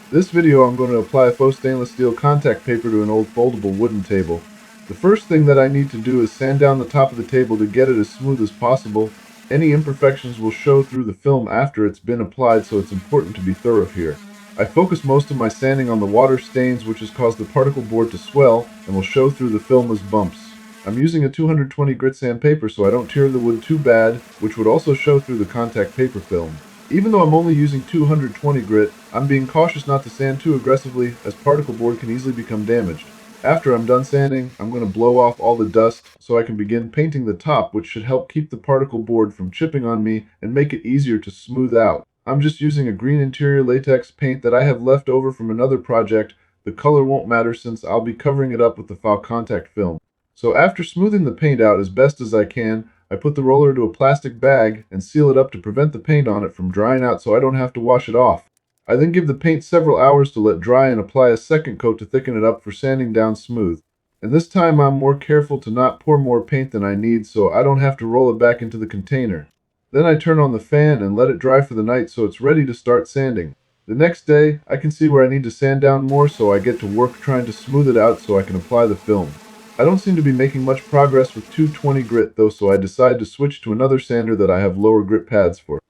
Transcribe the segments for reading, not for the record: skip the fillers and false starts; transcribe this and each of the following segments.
This video I'm going to apply faux stainless steel contact paper to an old foldable wooden table. The first thing that I need to do is sand down the top of the table to get it as smooth as possible. Any imperfections will show through the film after it's been applied, so it's important to be thorough here. I focus most of my sanding on the water stains, which has caused the particle board to swell and will show through the film as bumps. I'm using a 220 grit sandpaper so I don't tear the wood too bad, which would also show through the contact paper film. Even though I'm only using 220 grit, I'm being cautious not to sand too aggressively, as particle board can easily become damaged. After I'm done sanding, I'm going to blow off all the dust so I can begin painting the top, which should help keep the particle board from chipping on me and make it easier to smooth out. I'm just using a green interior latex paint that I have left over from another project. The color won't matter since I'll be covering it up with the foul contact film. So after smoothing the paint out as best as I can, I put the roller into a plastic bag and seal it up to prevent the paint on it from drying out so I don't have to wash it off. I then give the paint several hours to let dry and apply a second coat to thicken it up for sanding down smooth. And this time I'm more careful to not pour more paint than I need so I don't have to roll it back into the container. Then I turn on the fan and let it dry for the night so it's ready to start sanding. The next day, I can see where I need to sand down more, so I get to work trying to smooth it out so I can apply the film. I don't seem to be making much progress with 220 grit though, so I decide to switch to another sander that I have lower grit pads for.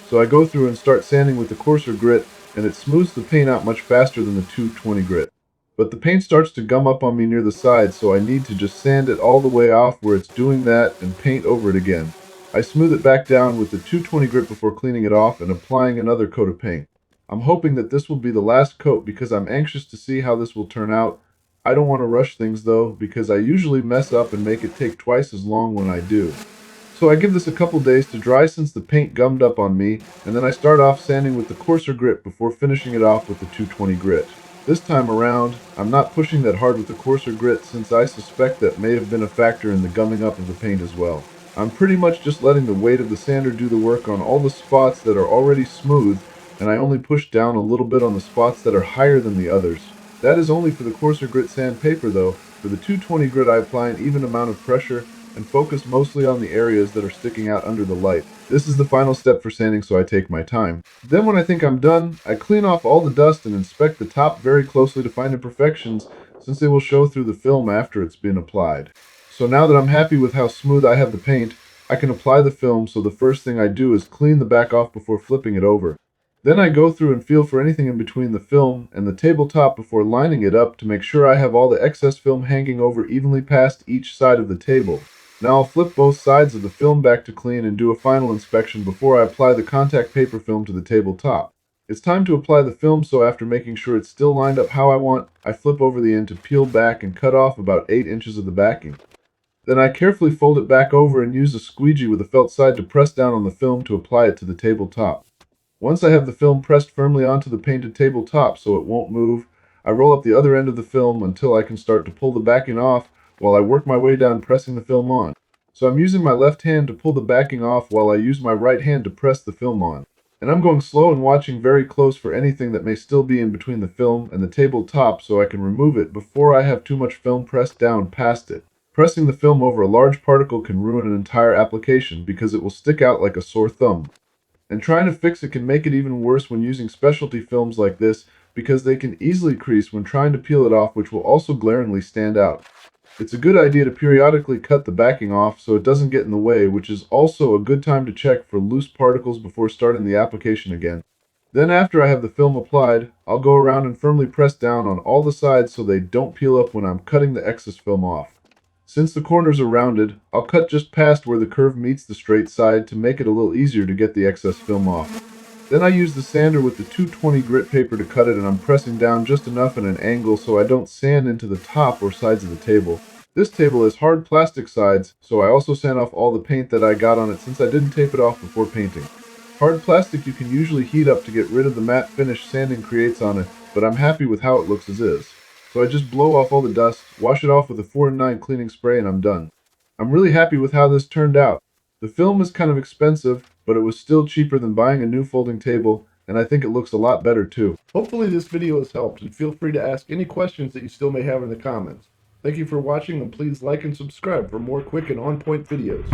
So I go through and start sanding with the coarser grit, and it smooths the paint out much faster than the 220 grit. But the paint starts to gum up on me near the sides, so I need to just sand it all the way off where it's doing that and paint over it again. I smooth it back down with the 220 grit before cleaning it off and applying another coat of paint. I'm hoping that this will be the last coat because I'm anxious to see how this will turn out. I don't want to rush things though, because I usually mess up and make it take twice as long when I do. So I give this a couple days to dry since the paint gummed up on me, and then I start off sanding with the coarser grit before finishing it off with the 220 grit. This time around, I'm not pushing that hard with the coarser grit since I suspect that may have been a factor in the gumming up of the paint as well. I'm pretty much just letting the weight of the sander do the work on all the spots that are already smooth, and I only push down a little bit on the spots that are higher than the others. That is only for the coarser grit sandpaper though. For the 220 grit I apply an even amount of pressure and focus mostly on the areas that are sticking out under the light. This is the final step for sanding, so I take my time. Then when I think I'm done, I clean off all the dust and inspect the top very closely to find imperfections, since they will show through the film after it's been applied. So now that I'm happy with how smooth I have the paint, I can apply the film, so the first thing I do is clean the back off before flipping it over. Then I go through and feel for anything in between the film and the tabletop before lining it up to make sure I have all the excess film hanging over evenly past each side of the table. Now I'll flip both sides of the film back to clean and do a final inspection before I apply the contact paper film to the tabletop. It's time to apply the film, so after making sure it's still lined up how I want, I flip over the end to peel back and cut off about 8 inches of the backing. Then I carefully fold it back over and use a squeegee with the felt side to press down on the film to apply it to the tabletop. Once I have the film pressed firmly onto the painted tabletop so it won't move, I roll up the other end of the film until I can start to pull the backing off while I work my way down pressing the film on. So I'm using my left hand to pull the backing off while I use my right hand to press the film on. And I'm going slow and watching very close for anything that may still be in between the film and the tabletop so I can remove it before I have too much film pressed down past it. Pressing the film over a large particle can ruin an entire application because it will stick out like a sore thumb. And trying to fix it can make it even worse when using specialty films like this because they can easily crease when trying to peel it off, which will also glaringly stand out. It's a good idea to periodically cut the backing off so it doesn't get in the way, which is also a good time to check for loose particles before starting the application again. Then after I have the film applied, I'll go around and firmly press down on all the sides so they don't peel up when I'm cutting the excess film off. Since the corners are rounded, I'll cut just past where the curve meets the straight side to make it a little easier to get the excess film off. Then I use the sander with the 220 grit paper to cut it, and I'm pressing down just enough at an angle so I don't sand into the top or sides of the table. This table has hard plastic sides, so I also sand off all the paint that I got on it since I didn't tape it off before painting. Hard plastic you can usually heat up to get rid of the matte finish sanding creates on it, but I'm happy with how it looks as is. So I just blow off all the dust, wash it off with a 4-in-9 cleaning spray, and I'm done. I'm really happy with how this turned out. The film is kind of expensive, but it was still cheaper than buying a new folding table, and I think it looks a lot better too. Hopefully this video has helped, and feel free to ask any questions that you still may have in the comments. Thank you for watching, and please like and subscribe for more quick and on-point videos.